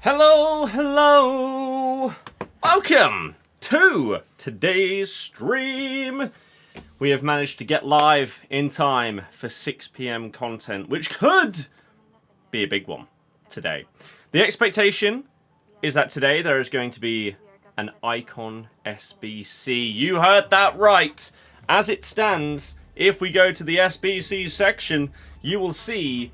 Hello, hello! Welcome to today's stream. We have managed to get live in time for 6 PM content, which could be a big one today. The expectation is that today there is going to be an Icon SBC. You heard that right. As it stands, if we go to the SBC section, you will see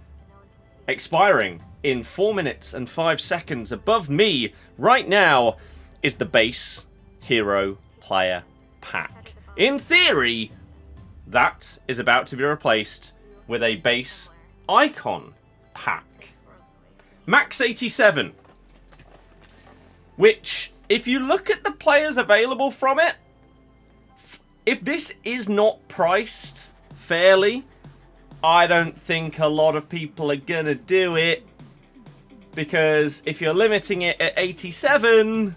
expiring in 4 minutes and 5 seconds above me right now is the base hero player pack. In theory, that is about to be replaced with a base icon pack. Max 87. Which, if you look at the players available from it, if this is not priced fairly, I don't think a lot of people are gonna do it. Because if you're limiting it at 87,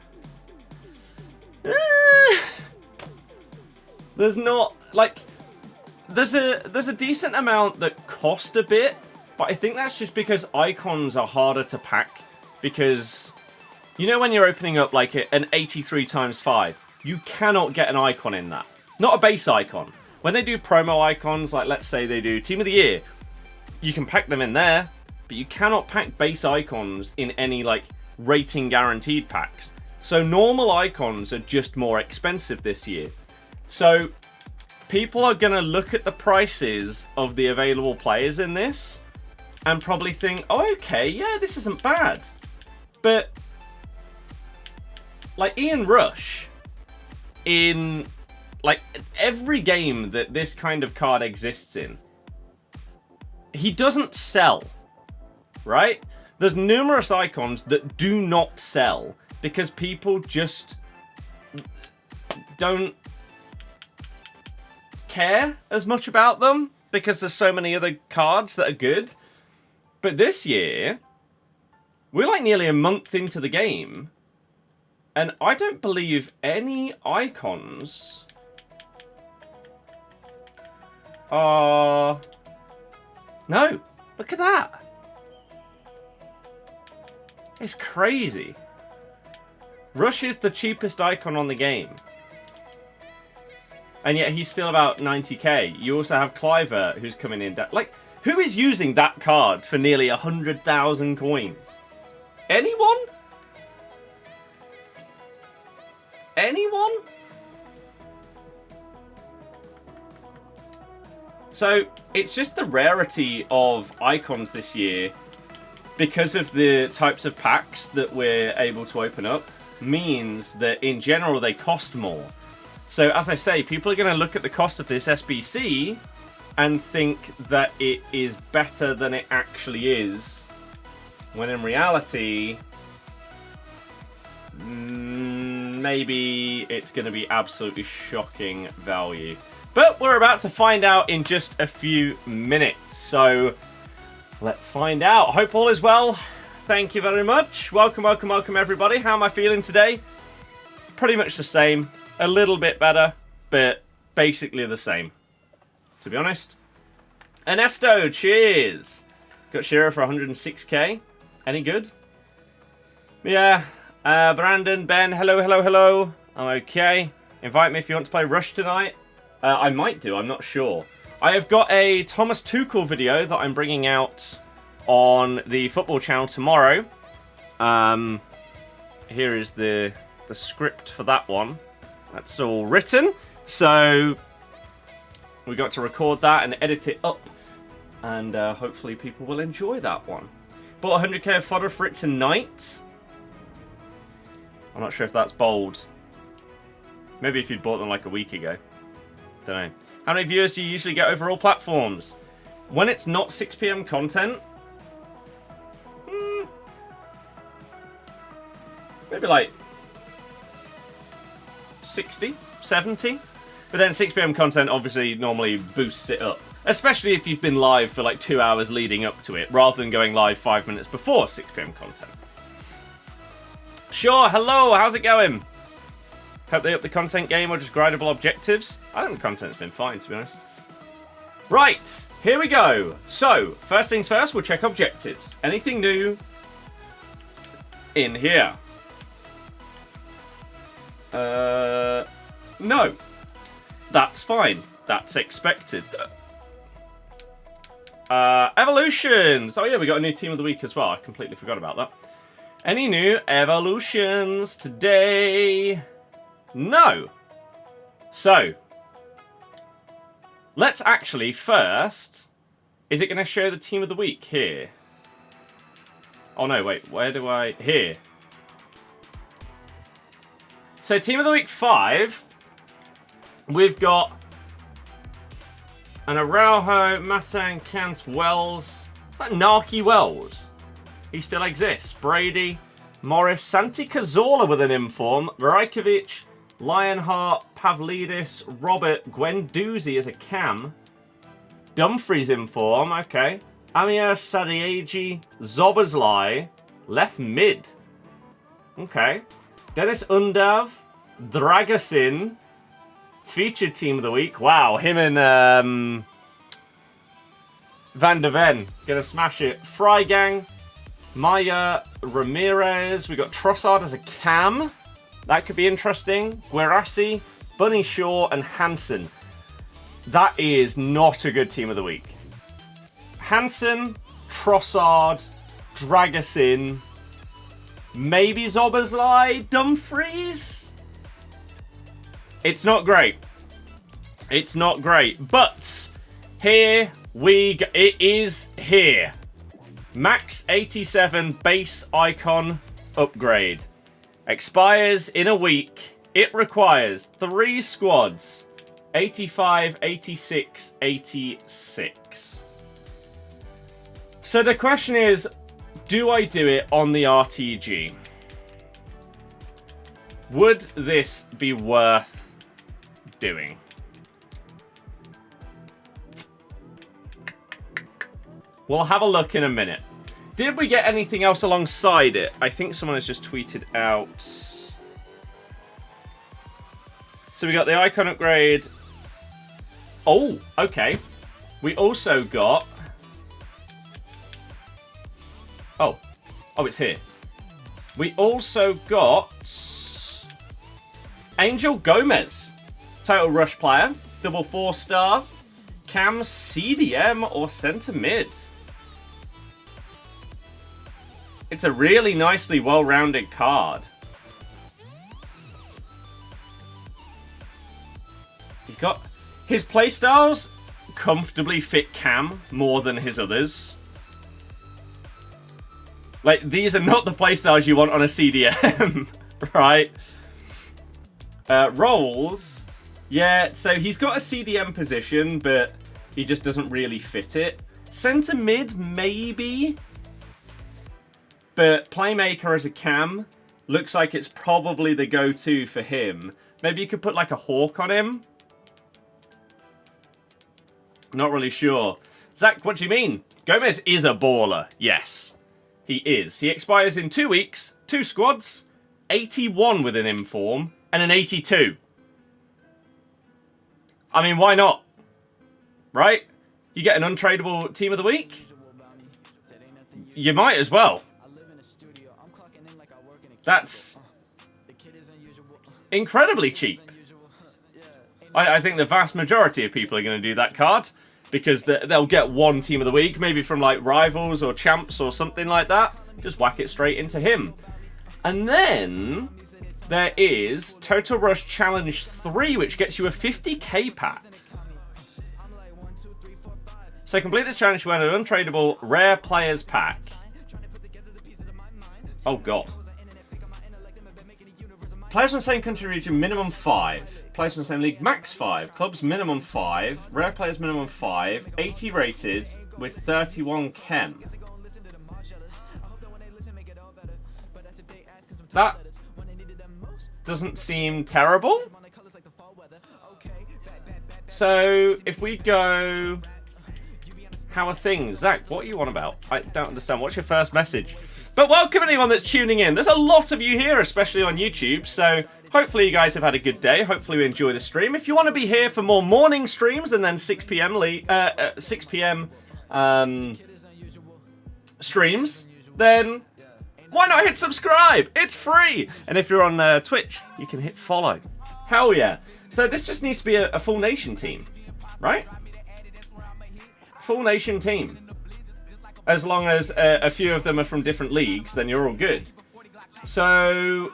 there's not like there's a decent amount that cost a bit, but I think that's just because icons are harder to pack. Because you know when you're opening up like an 83x5, you cannot get an icon in that. Not a base icon. When they do promo icons, like let's say they do Team of the Year, you can pack them in there. But you cannot pack base icons in any like rating guaranteed packs. So normal icons are just more expensive this year. So people are going to look at the prices of the available players in this and probably think, oh, okay, yeah, this isn't bad. But like Ian Rush, in like every game that this kind of card exists in, he doesn't sell. Right? There's numerous icons that do not sell because people just don't care as much about them because there's so many other cards that are good. But this year, we're like nearly a month into the game, and I don't believe any icons are... No, look at that. It's crazy. Rush is the cheapest icon on the game. And yet he's still about 90k. You also have Cliver, who's coming in. Like, who is using that card for nearly 100,000 coins? Anyone? Anyone? So, it's just the rarity of icons this year, because of the types of packs that we're able to open up, means that in general they cost more. So as I say, people are going to look at the cost of this SBC and think that it is better than it actually is, when in reality, maybe it's going to be absolutely shocking value. But we're about to find out in just a few minutes, so let's find out. Hope all is well. Thank you very much. Welcome, welcome, welcome everybody. How am I feeling today? Pretty much the same. A little bit better, but basically the same, to be honest. Ernesto, cheers. Got Shearer for 106k. Any good? Yeah. Brandon, Ben, hello, hello, hello. I'm okay. Invite me if you want to play Rush tonight. I might do, I'm not sure. I have got a Thomas Tuchel video that I'm bringing out on the football channel tomorrow. Here is the script for that one. That's all written. So we got to record that and edit it up. And hopefully people will enjoy that one. Bought 100k of fodder for it tonight. I'm not sure if that's bold. Maybe if you'd bought them like a week ago. Don't know. How many viewers do you usually get over all platforms? When it's not 6 PM content, maybe like 60, 70. But then 6 PM content obviously normally boosts it up. Especially if you've been live for like 2 hours leading up to it, rather than going live 5 minutes before 6 PM content. Sure, hello, how's it going? Hope they up the content game or just grindable objectives. I think the content's been fine, to be honest. Right, here we go. So, first things first, we'll check objectives. Anything new in here? No. That's fine. That's expected. Evolutions! Oh yeah, we got a new team of the week as well. I completely forgot about that. Any new evolutions today? No. So, let's actually first... Is it going to show the team of the week here? Oh no, wait. Where do I... Here. So, team of the week 5. We've got... an Araujo, Matan, Kant, Wells. Is that Narky Wells? He still exists. Brady, Morris, Santi Cazorla with an inform. Rajkovic, Lionheart, Pavlidis, Robert, Guendouzi as a cam. Dumfries in form, okay. Amir Sadiegi, Zoboslai, left mid. Okay. Dennis Undav, Dragosin, featured team of the week. Wow, him and Van der Ven gonna smash it. Freigang, Maya Ramirez. We got Trossard as a cam. That could be interesting. Guerassi, Bunny Shaw, and Hansen. That is not a good team of the week. Hansen, Trossard, Dragosin, maybe Zoboslai, Dumfries. It's not great. It's not great. But here we go. It is here. Max 87 base icon upgrade. Expires in a week. It requires 3 squads. 85, 86, 86. So the question is, do I do it on the RTG? Would this be worth doing? We'll have a look in a minute. Did we get anything else alongside it? I think someone has just tweeted out. So we got the icon upgrade. Oh, okay. We also got... Oh, it's here. We also got Angel Gomez, Total Rush player, double 4-star, cam, CDM, or centre mid. It's a really nicely well-rounded card. He's got his playstyles comfortably fit cam more than his others. Like, these are not the playstyles you want on a CDM, right? Roles, yeah, so he's got a CDM position, but he just doesn't really fit it. Centre mid, maybe. But playmaker as a cam looks like it's probably the go-to for him. Maybe you could put like a hawk on him. Not really sure. Zach, what do you mean? Gomez is a baller. Yes, he is. He expires in 2 weeks, 2 squads, 81 with an inform, and an 82. I mean, why not? Right? You get an untradeable team of the week? You might as well. That's incredibly cheap. I think the vast majority of people are going to do that card because they'll get one team of the week, maybe from like Rivals or Champs or something like that. Just whack it straight into him. And then there is Total Rush Challenge 3, which gets you a 50k pack. So complete this challenge to earn an untradeable rare players pack. Oh god. Players from the same country region, minimum 5. Players from the same league, max 5. Clubs, minimum 5. Rare players, minimum 5. 80 rated with 31 chem. That doesn't seem terrible. So, if we go... How are things? Zach, what are you on about? I don't understand. What's your first message? But welcome anyone that's tuning in. There's a lot of you here, especially on YouTube, so hopefully you guys have had a good day. Hopefully you enjoy the stream. If you want to be here for more morning streams and then 6 p.m. streams, then why not hit subscribe? It's free. And if you're on Twitch, you can hit follow. Hell yeah. So this just needs to be a full nation team, right? Full nation team. As long as a few of them are from different leagues, then you're all good. So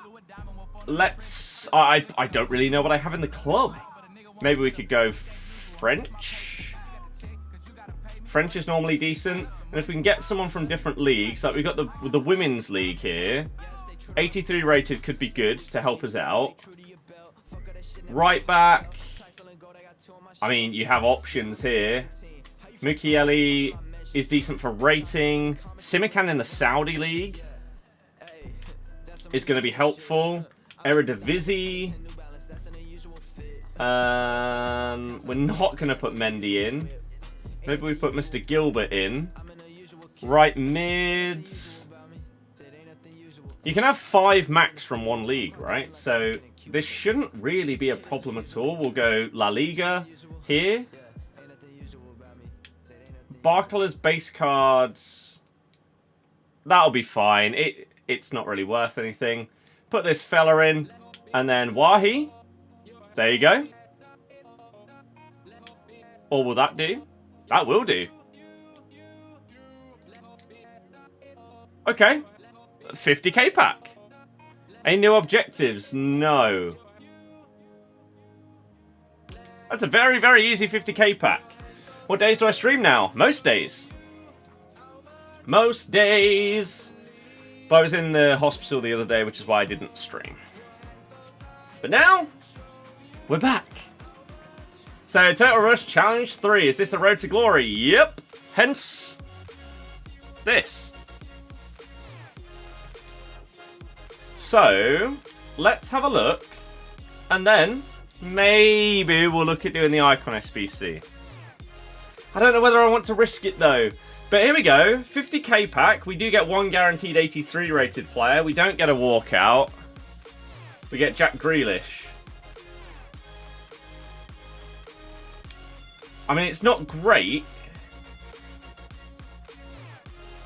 let's... I don't really know what I have in the club. Maybe we could go French. French is normally decent. And if we can get someone from different leagues, like we've got the women's league here. 83 rated could be good to help us out. Right back. I mean, you have options here. Mukiele is decent for rating. Simikan in the Saudi league is going to be helpful. Eredivisie. We're not going to put Mendy in. Maybe we put Mr. Gilbert in. Right mid. You can have 5 max from one league, right? So this shouldn't really be a problem at all. We'll go La Liga here. Barclays base cards. That'll be fine. It's not really worth anything. Put this fella in. And then Wahi. There you go. Or will that do? That will do. Okay. 50k pack. Any new objectives? No. That's a very, very easy 50k pack. What days do I stream now? Most days. Most days. But I was in the hospital the other day, which is why I didn't stream. But now, we're back. So, Total Rush Challenge 3. Is this a road to glory? Yep. Hence, this. So, let's have a look. And then, maybe we'll look at doing the Icon SBC. I don't know whether I want to risk it though. But here we go. 50k pack. We do get one guaranteed 83 rated player. We don't get a walkout. We get Jack Grealish. I mean, it's not great.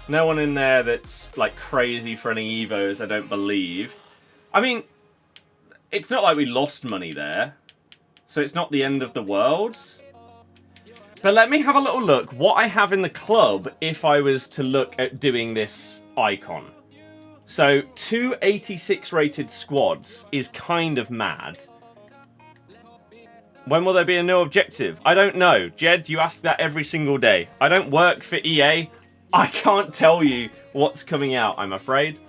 No one in there that's like crazy for any Evos, I don't believe. I mean, it's not like we lost money there. So it's not the end of the world. But let me have a little look what I have in the club if I was to look at doing this icon. So 2 86 rated squads is kind of mad. When will there be a new objective? I don't know. Jed, you ask that every single day. I don't work for EA. I can't tell you what's coming out, I'm afraid.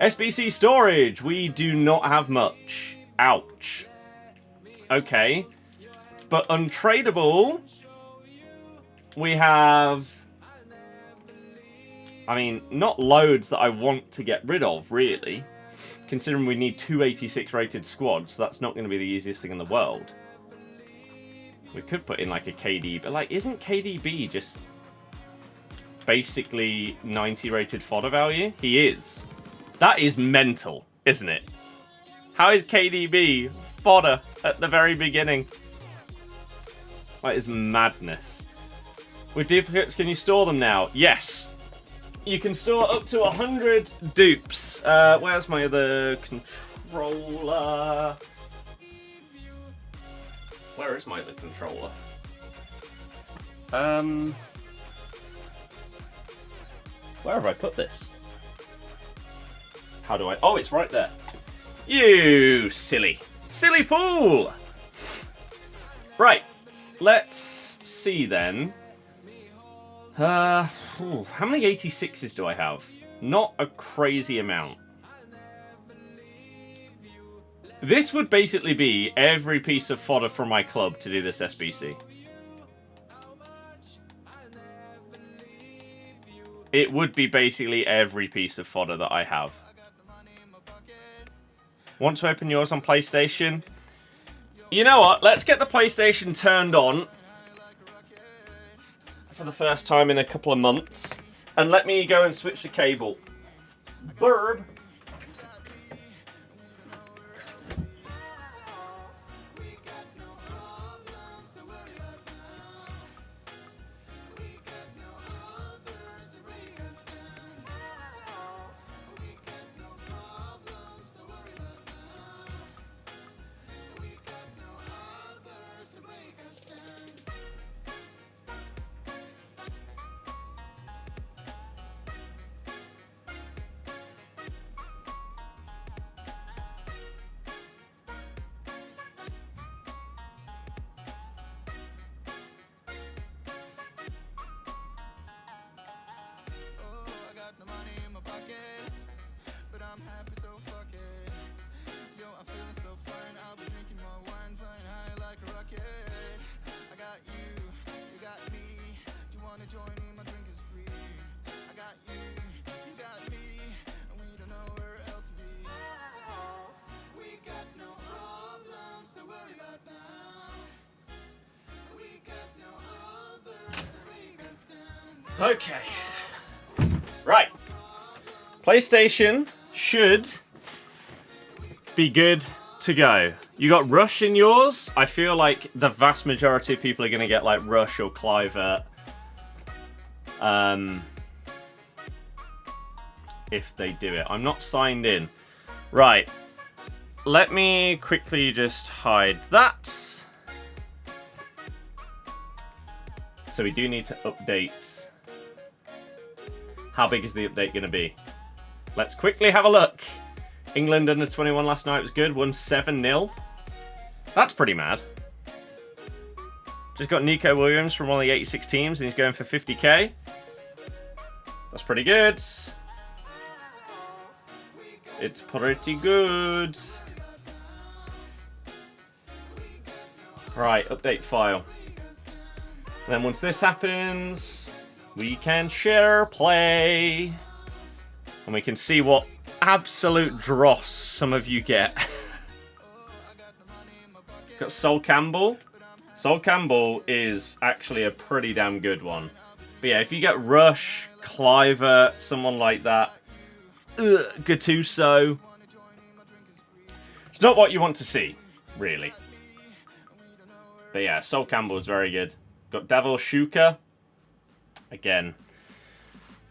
SBC storage. We do not have much. Ouch. Okay. But untradeable, we have... I mean, not loads that I want to get rid of, really. Considering we need 2 86 rated squads, that's not going to be the easiest thing in the world. We could put in like a KD, but like, isn't KDB just basically 90 rated fodder value? He is. That is mental, isn't it? How is KDB fodder at the very beginning? That is madness. With duplicates, can you store them now? Yes. You can store up to 100 dupes. Where's my other controller? Where is my other controller? Where have I put this? How do I... Oh, it's right there. You silly. Silly fool! Right. Let's see then. How many 86s do I have? Not a crazy amount. This would basically be every piece of fodder from my club to do this SBC. It would be basically every piece of fodder that I have. Want to open yours on PlayStation? You know what? Let's get the PlayStation turned on for the first time in a couple of months. And let me go and switch the cable. Burb. Okay. Right. PlayStation should be good to go. You got Rush in yours. I feel like the vast majority of people are going to get like Rush or Clivert. If they do it. I'm not signed in. Right. Let me quickly just hide that. So we do need to update. How big is the update going to be? Let's quickly have a look. England under 21 last night was good. Won 7-0. That's pretty mad. Just got Nico Williams from one of the 86 teams and he's going for 50k. That's pretty good. It's pretty good. Right, update file. And then once this happens, we can share play. And we can see what absolute dross some of you get. Got Sol Campbell. Sol Campbell is actually a pretty damn good one. But yeah, if you get Rush, Clivert, someone like that, Gattuso, it's not what you want to see, really. But yeah, Sol Campbell is very good. Got Davor Shuka. Again,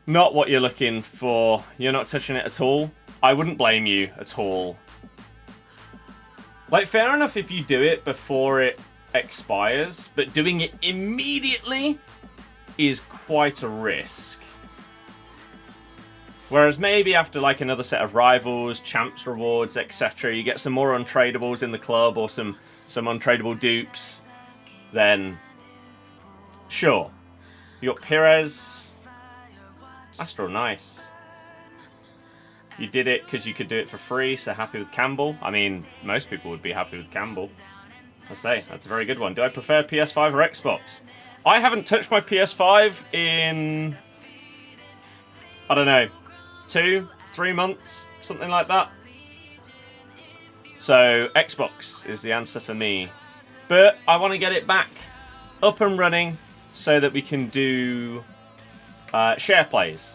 not what you're looking for. You're not touching it at all. I wouldn't blame you at all. Like, fair enough if you do it before it expires, but doing it immediately is quite a risk. Whereas maybe after like another set of rivals, champs rewards, etc., you get some more untradables in the club or some untradeable dupes, then sure. You got Perez. That's still nice. You did it because you could do it for free, so happy with Campbell. I mean, most people would be happy with Campbell. I say, that's a very good one. Do I prefer PS5 or Xbox? I haven't touched my PS5 in, I don't know, 2-3 months, something like that. So Xbox is the answer for me. But I want to get it back up and running so that we can do share plays.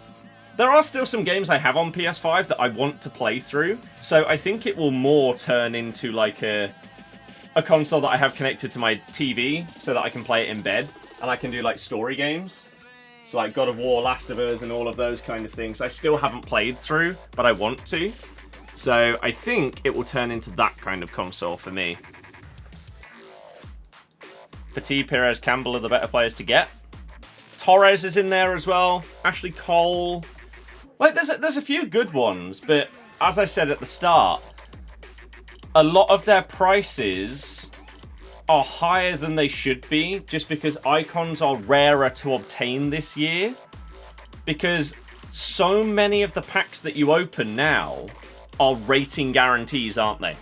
There are still some games I have on PS5 that I want to play through. So I think it will more turn into like a console that I have connected to my TV so that I can play it in bed. And I can do like story games. So like God of War, Last of Us and all of those kind of things. I still haven't played through, but I want to. So I think it will turn into that kind of console for me. Petit, Perez, Campbell are the better players to get. Torres is in there as well. Ashley Cole. Like, there's a few good ones, but as I said at the start, a lot of their prices are higher than they should be, just because icons are rarer to obtain this year. Because so many of the packs that you open now are rating guarantees, aren't they?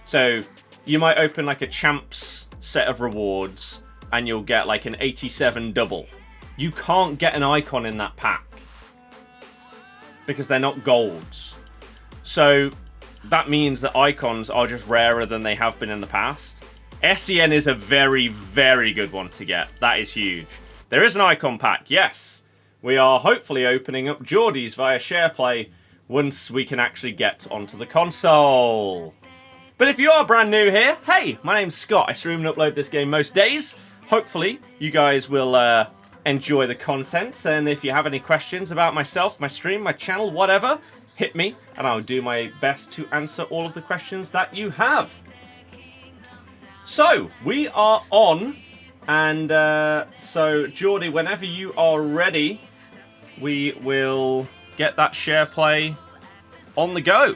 So you might open like a champs set of rewards and you'll get like an 87 double. You can't get an icon in that pack because they're not golds. So that means that icons are just rarer than they have been in the past. SEN is a very, very good one to get. That is huge. There is an icon pack, yes. We are hopefully opening up Geordies via SharePlay once we can actually get onto the console. But if you are brand new here, hey, my name's Scott. I stream and upload this game most days. Hopefully, you guys will enjoy the content. And if you have any questions about myself, my stream, my channel, whatever, hit me. And I'll do my best to answer all of the questions that you have. So, we are on. And so, Geordie, whenever you are ready, we will get that share play on the go.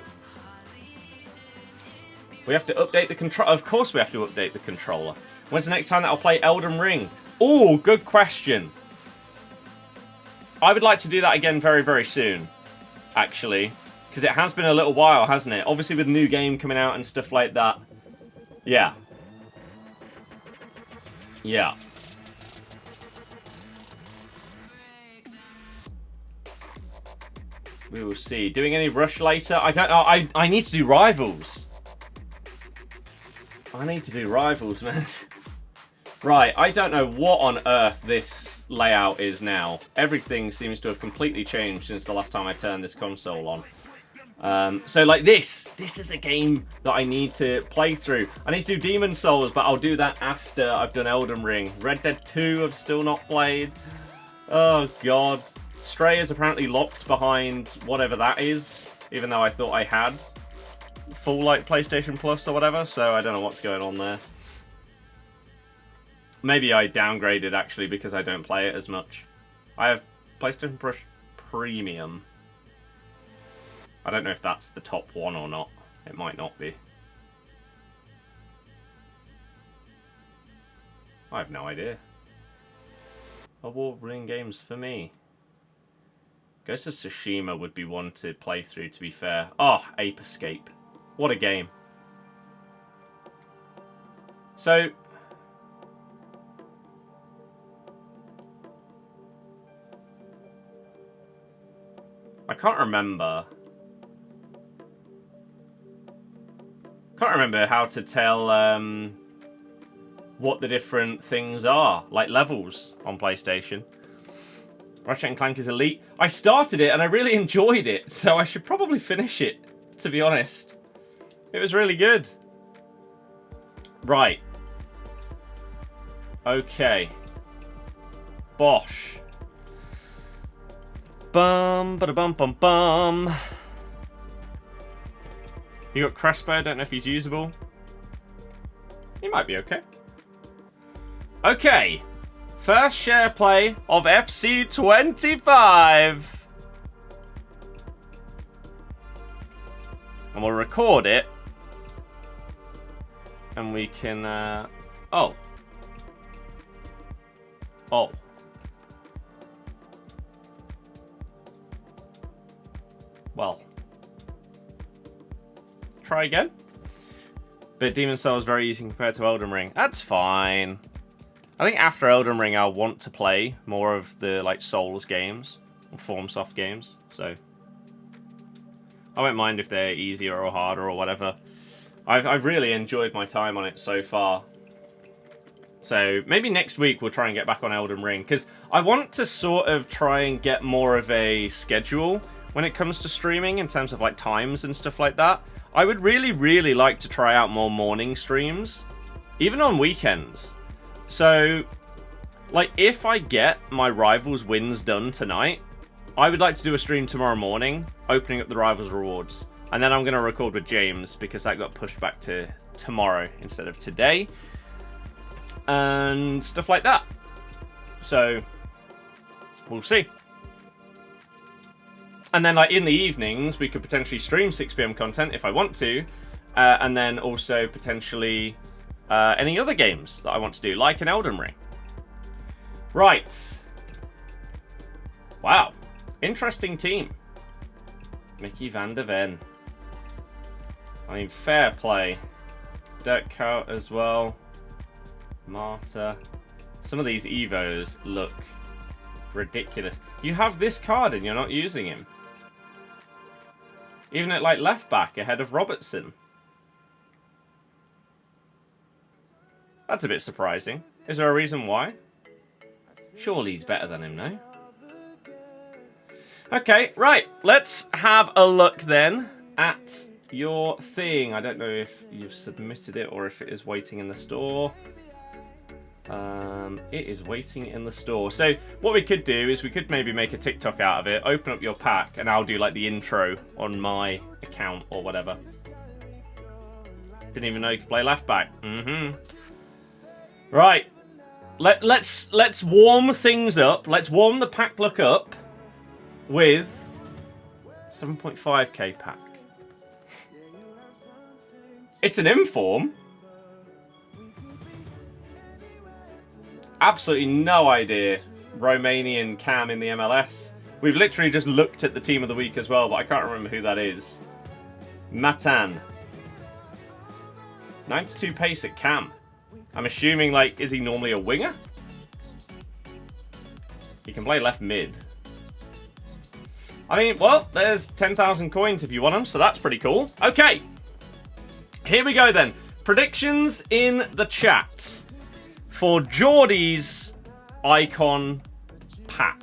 We have to update the controller. Of course we have to update the controller. When's the next time that I'll play Elden Ring? Oh, good question. I would like to do that again very, very soon, actually. Because it has been a little while, hasn't it? Obviously with new game coming out and stuff like that. Yeah. Yeah. We will see. Doing any rush later? I don't know. I need to do rivals. I need to do rivals, man. Right, I don't know what on earth this layout is now. Everything seems to have completely changed since the last time I turned this console on. So like this is a game that I need to play through. I need to do Demon Souls, but I'll do that after I've done Elden Ring. Red Dead 2 I've still not played. Oh god. Stray is apparently locked behind whatever that is, even though I thought I had full like PlayStation Plus or whatever, so I don't know what's going on there. Maybe I downgraded actually because I don't play it as much. I have PlayStation Plus Premium. I don't know if that's the top one or not. It might not be. I have no idea. Award-winning games for me. Ghost of Tsushima would be one to play through, to be fair. Oh, Ape Escape. What a game. So... I can't remember how to tell what the different things are, like levels on PlayStation. Ratchet & Clank is elite. I started it and I really enjoyed it, so I should probably finish it, to be honest. It was really good. Right. Okay. Bosh. Bum, ba-da-bum, bum, bum. You got Crespo, I don't know if he's usable. He might be okay. Okay. First share play of FC25. And we'll record it. And we can, oh. Oh. Well. Try again. But Demon Souls is very easy compared to Elden Ring. That's fine. I think after Elden Ring I'll want to play more of the like Souls games. Or FromSoft games. So I won't mind if they're easier or harder or whatever. I've really enjoyed my time on it so far. So maybe next week we'll try and get back on Elden Ring. Because I want to sort of try and get more of a schedule when it comes to streaming in terms of like times and stuff like that. I would really, really like to try out more morning streams, even on weekends. So, like, if I get my Rivals wins done tonight, I would like to do a stream tomorrow morning, opening up the Rivals rewards. And then I'm going to record with James, because that got pushed back to tomorrow instead of today. And stuff like that. So, we'll see. And then, like, in the evenings, we could potentially stream 6 PM content if I want to. And then also potentially any other games that I want to do, like an Elden Ring. Right. Wow. Interesting team. Mickey van der Ven. I mean, fair play. Dirk Kuyt as well. Marta. Some of these Evos look ridiculous. You have this card and you're not using him. Even at like left back ahead of Robertson. That's a bit surprising. Is there a reason why? Surely he's better than him, no? Okay, right. Let's have a look then at your thing. I don't know if you've submitted it or if it is waiting in the store. It is waiting in the store. So what we could do is we could maybe make a TikTok out of it, open up your pack, and I'll do like the intro on my account or whatever. Didn't even know you could play left back. Right. Let's warm things up. Let's warm the pack look up with 7.5k pack. It's an inform. Absolutely no idea. Romanian cam in the MLS. We've literally just looked at the team of the week as well, but I can't remember who that is. Matan. 92 pace at cam. I'm assuming, like, is he normally a winger? He can play left mid. I mean, well, there's 10,000 coins if you want them, so that's pretty cool. Okay. Here we go then. Predictions in the chat for Geordie's Icon pack.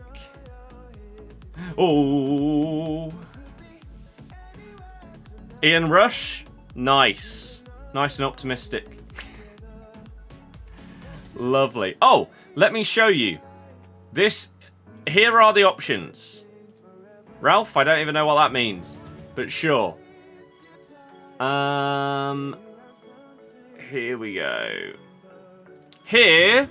Oh. Ian Rush. Nice. Nice and optimistic. Lovely. Oh, let me show you. Here are the options. Ralph, I don't even know what that means. But sure. Here we go. Here.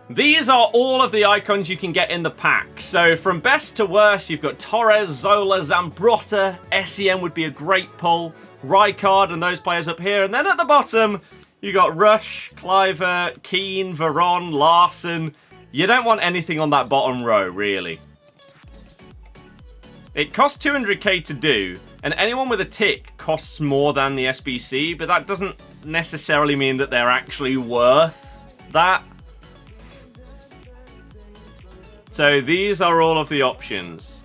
These are all of the icons you can get in the pack. So from best to worst, you've got Torres, Zola, Zambrotta. SEM would be a great pull. Rijkaard and those players up here. And then at the bottom, you got Rush, Kluivert, Keane, Veron, Larson. You don't want anything on that bottom row, really. It costs 200k to do, and anyone with a tick costs more than the SBC, but that doesn't necessarily mean that they're actually worth that. So these are all of the options.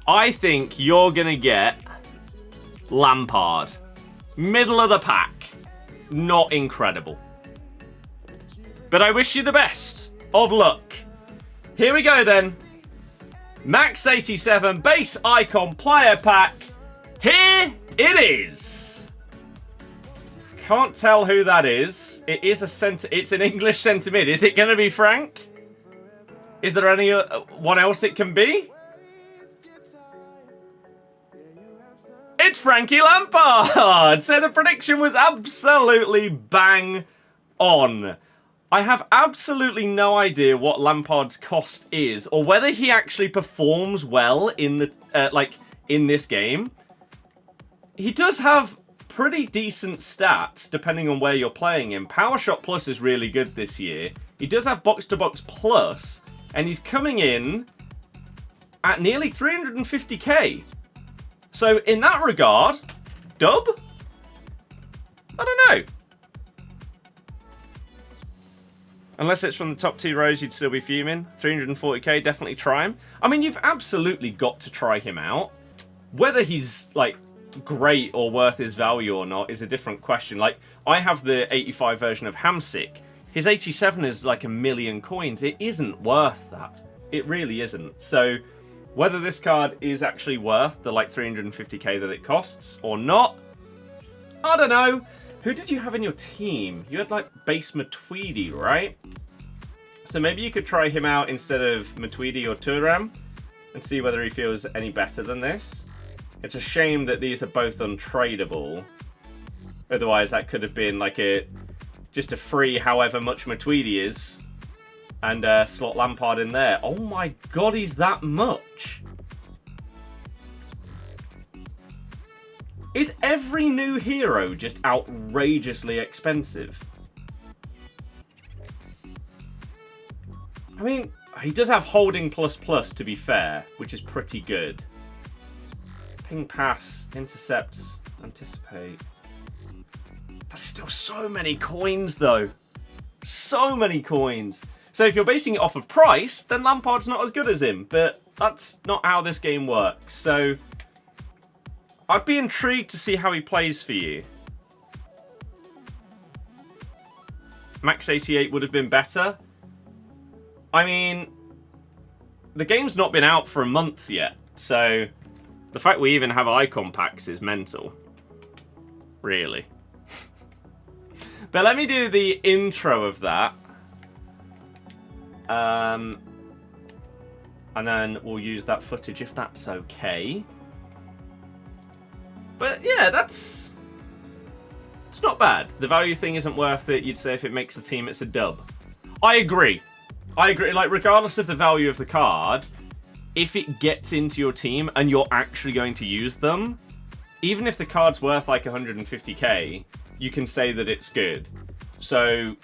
I think you're going to get Lampard. Middle of the pack. Not incredible. But I wish you the best of luck. Here we go then. Max 87 base icon player pack. Here it is. Can't tell who that is. It is it's an English centre mid. Is it going to be Frank? Is there anyone else it can be? It's Frankie Lampard! So the prediction was absolutely bang on. I have absolutely no idea what Lampard's cost is, or whether he actually performs well in the in this game. He does have pretty decent stats, depending on where you're playing him. Power Shot Plus is really good this year. He does have Box to Box Plus, and he's coming in at nearly 350k. So in that regard, dub? I don't know. Unless it's from the top two rows, you'd still be fuming. 340k, definitely try him. I mean, you've absolutely got to try him out. Whether he's, like, great or worth his value or not is a different question. Like, I have the 85 version of Hamsik. His 87 is like 1,000,000 coins. It isn't worth that. It really isn't. So, whether this card is actually worth the, like, 350k that it costs or not, I don't know. Who did you have in your team? You had, like, base Matuidi, right? So maybe you could try him out instead of Matuidi or Thuram and see whether he feels any better than this. It's a shame that these are both untradeable. Otherwise, that could have been, like, just a free however much Matuidi is and slot Lampard in there. Oh my god, he's that much! Is every new hero just outrageously expensive? I mean, he does have holding plus to be fair, which is pretty good. Ping, pass, intercept, anticipate. That's still so many coins though. So many coins. So if you're basing it off of price, then Lampard's not as good as him, but that's not how this game works. So I'd be intrigued to see how he plays for you. Max 88 would have been better. I mean, the game's not been out for a month yet, so the fact we even have icon packs is mental. Really. But let me do the intro of that. And then we'll use that footage if that's okay. But yeah, it's not bad. The value thing isn't worth it. You'd say if it makes the team, it's a dub. I agree. Like, regardless of the value of the card, if it gets into your team and you're actually going to use them, even if the card's worth like 150k, you can say that it's good. So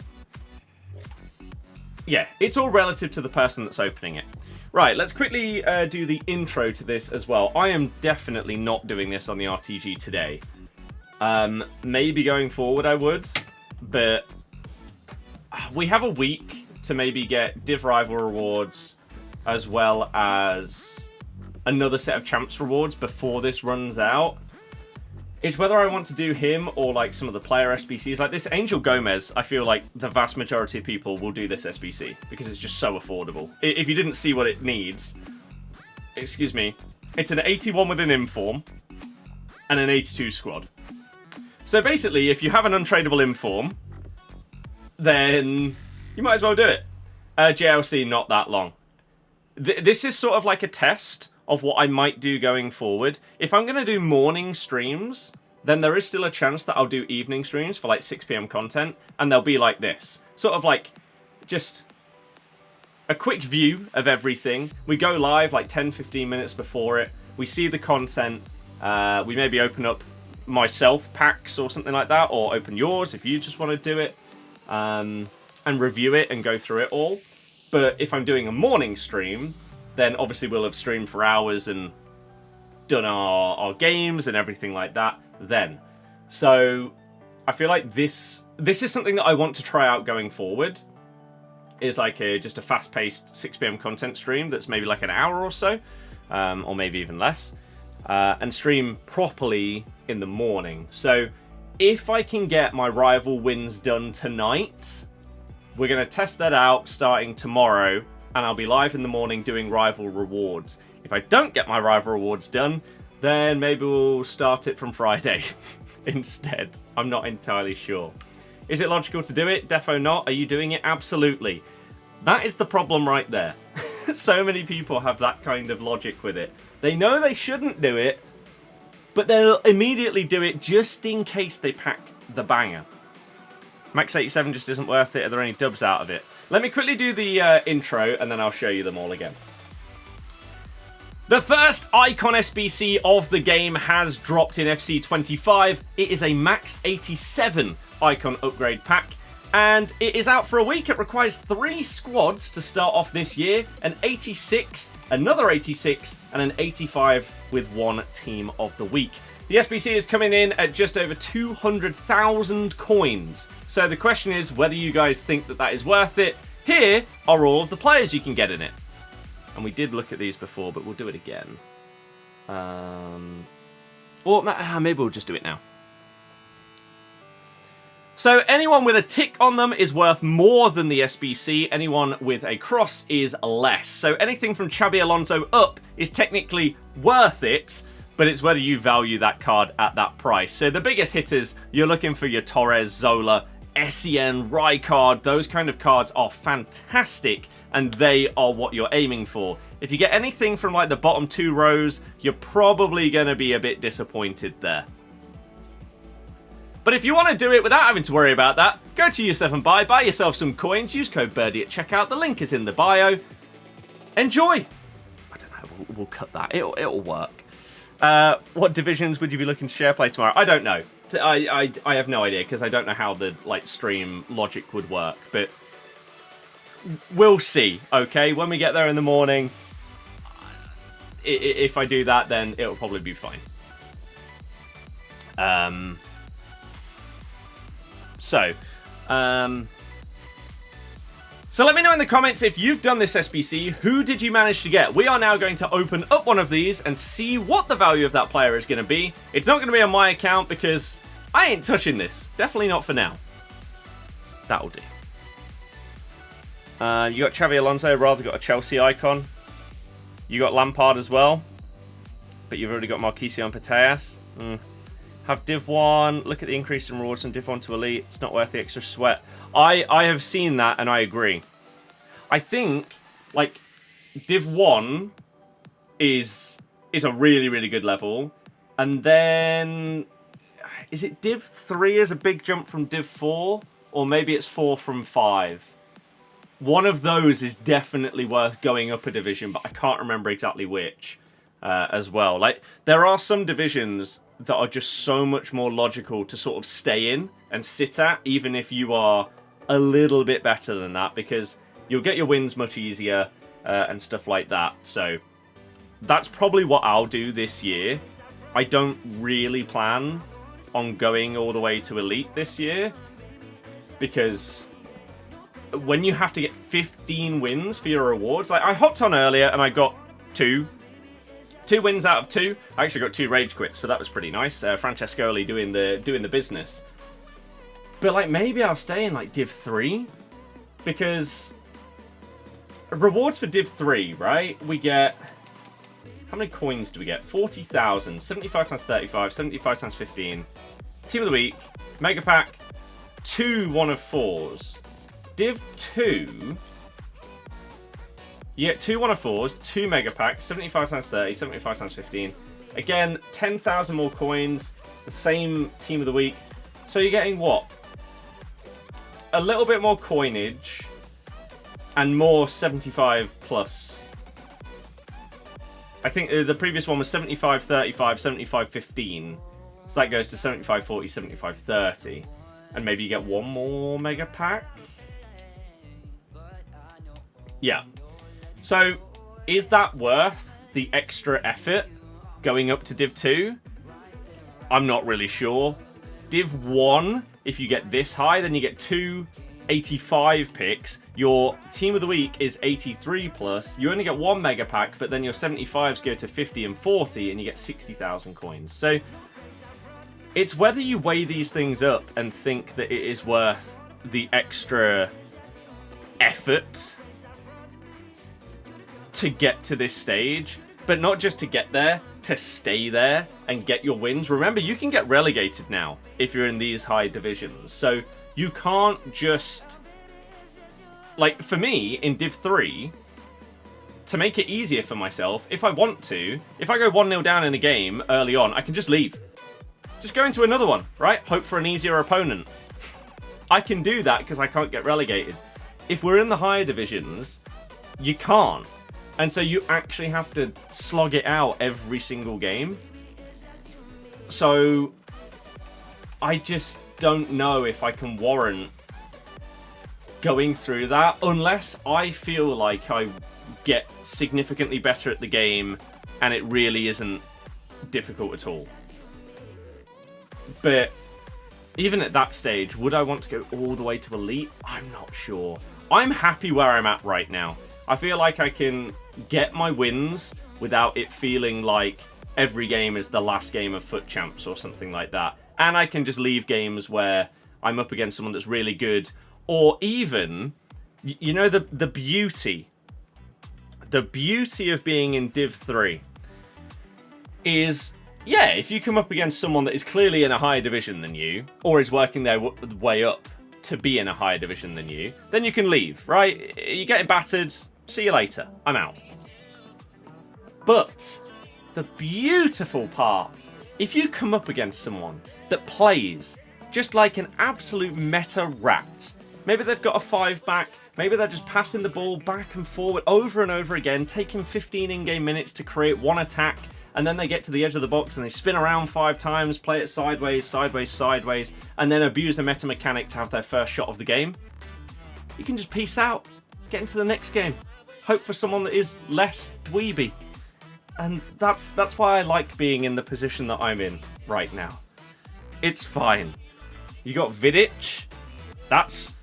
yeah, it's all relative to the person that's opening it. Right, let's quickly do the intro to this as well. I am definitely not doing this on the RTG today. Maybe going forward I would, but we have a week to maybe get Div Rival rewards as well as another set of Champs rewards before this runs out. It's whether I want to do him or like some of the player SBCs. Like this Angel Gomez, I feel like the vast majority of people will do this SBC because it's just so affordable. If you didn't see what it needs, excuse me, it's an 81 with an inform and an 82 squad. So basically, if you have an untradeable inform, then you might as well do it. JLC, not that long. This is sort of like a test of what I might do going forward. If I'm going to do morning streams, then there is still a chance that I'll do evening streams for like 6 PM content, and they'll be like this. Sort of like just a quick view of everything. We go live like 10-15 minutes before it. We see the content. We maybe open up myself packs or something like that, or open yours if you just want to do it, and review it and go through it all. But if I'm doing a morning stream, then obviously we'll have streamed for hours and done our games and everything like that then. So I feel like this is something that I want to try out going forward. Is like just a fast-paced 6 PM content stream that's maybe like an hour or so, or maybe even less, and stream properly in the morning. So if I can get my rival wins done tonight, we're going to test that out starting tomorrow, and I'll be live in the morning doing rival rewards. If I don't get my rival rewards done, then maybe we'll start it from Friday instead. I'm not entirely sure. Is it logical to do it? Defo not. Are you doing it? Absolutely. That is the problem right there. So many people have that kind of logic with it. They know they shouldn't do it, but they'll immediately do it just in case they pack the banger. Max 87 just isn't worth it. Are there any dubs out of it? Let me quickly do the intro, and then I'll show you them all again. The first Icon SBC of the game has dropped in FC25. It is a Max 87 Icon upgrade pack, and it is out for a week. It requires 3 squads to start off this year, an 86, another 86, and an 85 with 1 team of the week. The SBC is coming in at just over 200,000 coins. So the question is whether you guys think that that is worth it. Here are all of the players you can get in it. And we did look at these before, but we'll do it again. Or maybe we'll just do it now. So anyone with a tick on them is worth more than the SBC. Anyone with a cross is less. So anything from Xabi Alonso up is technically worth it, but it's whether you value that card at that price. So the biggest hitters, you're looking for your Torres, Zola, Essien, Rijkaard. Those kind of cards are fantastic, and they are what you're aiming for. If you get anything from like the bottom 2 rows, you're probably going to be a bit disappointed there. But if you want to do it without having to worry about that, go to U7Buy, buy yourself some coins, use code Birdie at checkout. The link is in the bio. Enjoy! I don't know, we'll cut that. It'll work. What divisions would you be looking to share play tomorrow? I don't know. I have no idea because I don't know how the like stream logic would work, but we'll see. Okay, when we get there in the morning, if I do that, then it'll probably be fine. So let me know in the comments if you've done this SBC. Who did you manage to get? We are now going to open up one of these and see what the value of that player is going to be. It's not going to be on my account because I ain't touching this. Definitely not for now. That'll do. You got Xabi Alonso, rather got a Chelsea icon. You got Lampard as well, but you've already got Marquisio and Putellas. Have Div 1, look at the increase in rewards from Div 1 to Elite. It's not worth the extra sweat. I have seen that and I agree. I think, like, Div 1 is a really, really good level. And then, is it Div 3 is a big jump from Div 4? Or maybe it's 4 from 5. One of those is definitely worth going up a division, but I can't remember exactly which as well. Like, there are some divisions that are just so much more logical to sort of stay in and sit at, even if you are a little bit better than that, because you'll get your wins much easier and stuff like that. So that's probably what I'll do this year. I don't really plan on going all the way to Elite this year, because when you have to get 15 wins for your rewards, like I hopped on earlier and I got two 2 wins out of 2. I actually got 2 rage quits, so that was pretty nice. Francescoli doing the business. But like maybe I'll stay in like Div 3 because rewards for Div 3, right? We get, how many coins do we get? 40,000, 75 times 35, 75 times 15. Team of the week, mega pack, 2 1 of 4s. Div 2, you get 2 1 of 4s, 2 mega packs, 75 times 30, 75 times 15. Again, 10,000 more coins, the same team of the week. So you're getting what? A little bit more coinage and more 75 plus. I think the previous one was 75 35, 75 15. So that goes to 75 40, 75 30. And maybe you get 1 more mega pack. Yeah. So, is that worth the extra effort going up to Div 2? I'm not really sure. Div 1, if you get this high, then you get 2 85 picks. Your team of the week is 83 plus. You only get 1 mega pack, but then your 75s go to 50 and 40, and you get 60,000 coins. So, it's whether you weigh these things up and think that it is worth the extra effort to get to this stage, but not just to get there, to stay there and get your wins. Remember, you can get relegated now if you're in these high divisions. So you can't just, like for me in Div 3, to make it easier for myself, if I want to, if I go 1-0 down in a game early on, I can just leave. Just go into another one, right? Hope for an easier opponent. I can do that because I can't get relegated. If we're in the higher divisions, you can't. And so you actually have to slog it out every single game. So I just don't know if I can warrant going through that unless I feel like I get significantly better at the game and it really isn't difficult at all. But even at that stage, would I want to go all the way to Elite? I'm not sure. I'm happy where I'm at right now. I feel like I can get my wins without it feeling like every game is the last game of Foot Champs or something like that. And I can just leave games where I'm up against someone that's really good. Or even, you know, the beauty of being in Div 3 is, yeah, if you come up against someone that is clearly in a higher division than you, or is working their way up to be in a higher division than you, then you can leave, right? You're getting battered, see you later, I'm out. But the beautiful part, if you come up against someone that plays just like an absolute meta rat, maybe they've got a 5-back, maybe they're just passing the ball back and forward over and over again, taking 15 in-game minutes to create 1 attack, and then they get to the edge of the box and they spin around 5 times, play it sideways, sideways, sideways, and then abuse the meta mechanic to have their first shot of the game. You can just peace out, get into the next game, hope for someone that is less dweeby. And that's why I like being in the position that I'm in right now. It's fine. You got Vidic. That's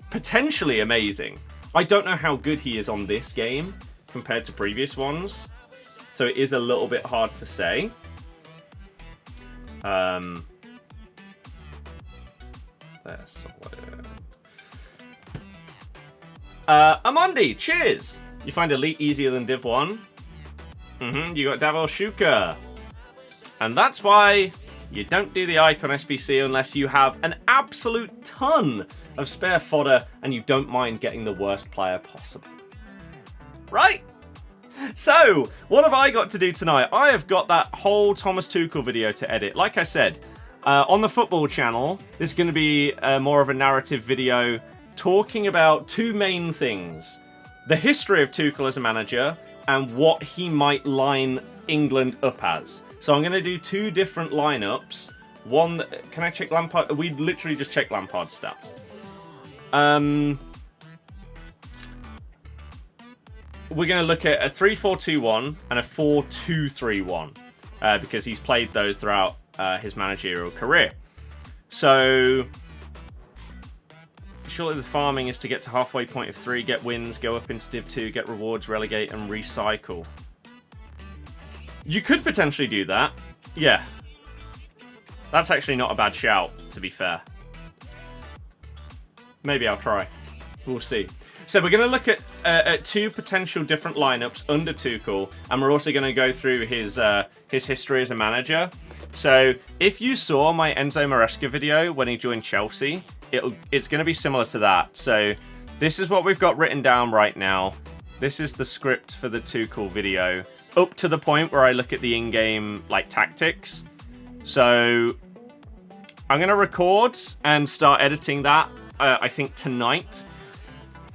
potentially amazing. I don't know how good he is on this game compared to previous ones, so it is a little bit hard to say. There's Amundi, cheers! You find Elite easier than Div 1? You got Davor Shuka. And that's why you don't do the Icon SBC unless you have an absolute ton of spare fodder and you don't mind getting the worst player possible. Right? So, what have I got to do tonight? I have got that whole Thomas Tuchel video to edit. Like I said, on the football channel, this is going to be more of a narrative video talking about 2 main things. The history of Tuchel as a manager and what he might line England up as. So I'm going to do 2 different lineups. One, can I check Lampard? We literally just checked Lampard's stats. We're going to look at a 3-4-2-1 and a 4-2-3-1 because he's played those throughout his managerial career. So surely the farming is to get to halfway point of 3, get wins, go up into Div 2, get rewards, relegate, and recycle. You could potentially do that. Yeah. That's actually not a bad shout, to be fair. Maybe I'll try. We'll see. So we're going to look at two potential different lineups under Tuchel, and we're also going to go through his history as a manager. So if you saw my Enzo Maresca video when he joined Chelsea, it's going to be similar to that. So this is what we've got written down right now. This is the script for the Tuchel video, up to the point where I look at the in-game like tactics. So I'm going to record and start editing that, I think, tonight.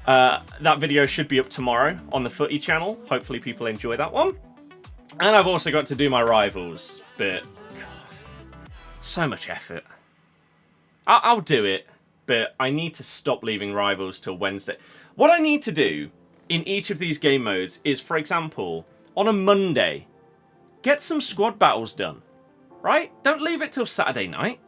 That video should be up tomorrow on the Footy channel. Hopefully people enjoy that one. And I've also got to do my rivals, but God, so much effort. I'll do it, but I need to stop leaving rivals till Wednesday. What I need to do in each of these game modes is, for example, on a Monday, get some squad battles done, right? Don't leave it till Saturday night.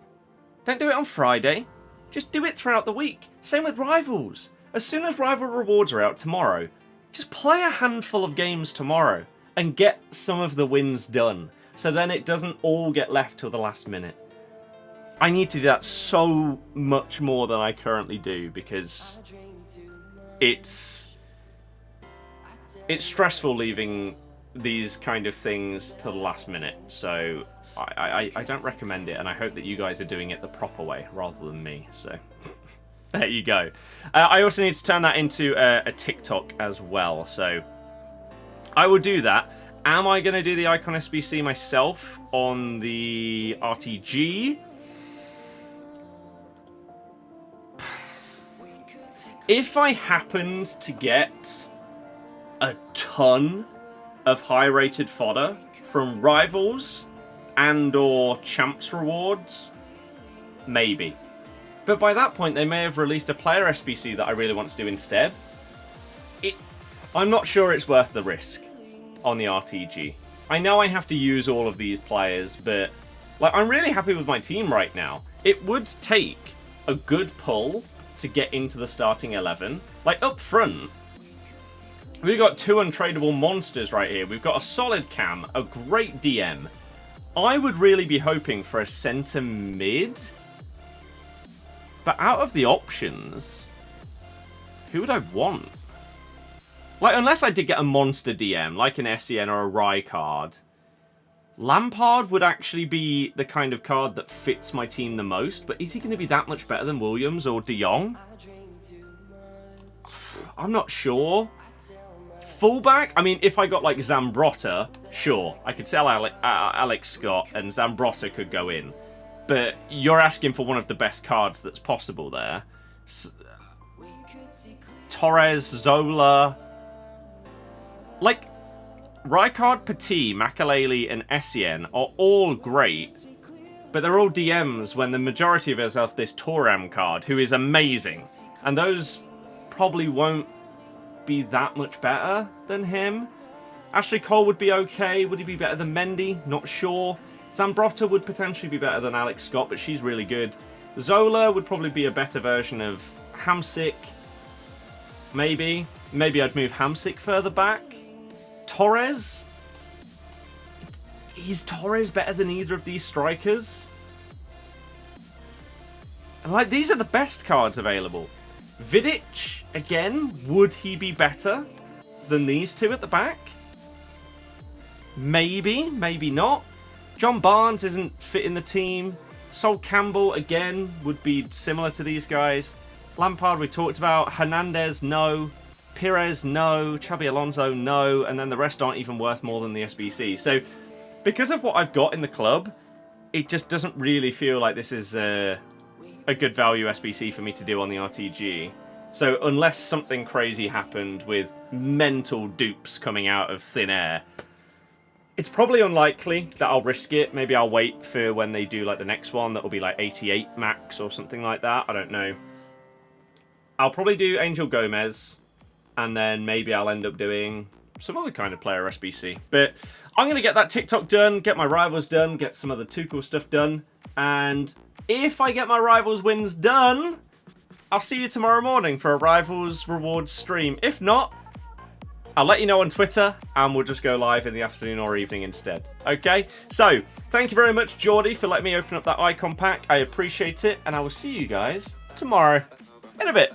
Don't do it on Friday. Just do it throughout the week. Same with rivals. As soon as rival rewards are out tomorrow, just play a handful of games tomorrow and get some of the wins done. So then it doesn't all get left till the last minute. I need to do that so much more than I currently do because it's stressful leaving these kind of things to the last minute. So I don't recommend it, and I hope that you guys are doing it the proper way rather than me. So there you go. I also need to turn that into a TikTok as well. So I will do that. Am I going to do the Icon SBC myself on the RTG? If I happened to get a ton of high-rated fodder from rivals and or champs rewards, maybe. But by that point, they may have released a player SBC that I really want to do instead. I'm not sure it's worth the risk on the RTG. I know I have to use all of these players, but like I'm really happy with my team right now. It would take a good pull to get into the starting 11. Like up front, we've got two untradeable monsters right here. We've got a solid cam, a great DM. I would really be hoping for a centre mid. But out of the options, who would I want? Like, unless I did get a monster DM, like an SEN or a Rijkaard, Lampard would actually be the kind of card that fits my team the most. But is he going to be that much better than Williams or De Jong? I'm not sure. Fullback? I mean, if I got like Zambrotta, sure. I could sell Alex Scott and Zambrotta could go in. But you're asking for one of the best cards that's possible there. Torres, Zola. Like, Rijkaard, Petit, Makaleli, and Essien are all great. But they're all DMs when the majority of us have this Thuram card, who is amazing. And those probably won't be that much better than him. Ashley Cole would be okay. Would he be better than Mendy? Not sure. Zambrotta would potentially be better than Alex Scott, but she's really good. Zola would probably be a better version of Hamsik. Maybe. Maybe I'd move Hamsik further back. Torres? Is Torres better than either of these strikers? And like, these are the best cards available. Vidic, again, would he be better than these two at the back? Maybe, maybe not. John Barnes isn't fit in the team. Sol Campbell, again, would be similar to these guys. Lampard, we talked about. Hernandez, no. Pires, no. Xabi Alonso, no. And then the rest aren't even worth more than the SBC. So, because of what I've got in the club, it just doesn't really feel like this is a good value SBC for me to do on the RTG. So, unless something crazy happened with mental dupes coming out of thin air, it's probably unlikely that I'll risk it. Maybe I'll wait for when they do like the next one. That will be like 88 max or something like that. I don't know. I'll probably do Angel Gomez. And then maybe I'll end up doing some other kind of player SBC. But I'm going to get that TikTok done. Get my rivals done. Get some other Tuchel stuff done. And if I get my rivals wins done, I'll see you tomorrow morning for a rivals rewards stream. If not, I'll let you know on Twitter, and we'll just go live in the afternoon or evening instead. Okay? So, thank you very much, Geordie, for letting me open up that icon pack. I appreciate it, and I will see you guys tomorrow in a bit.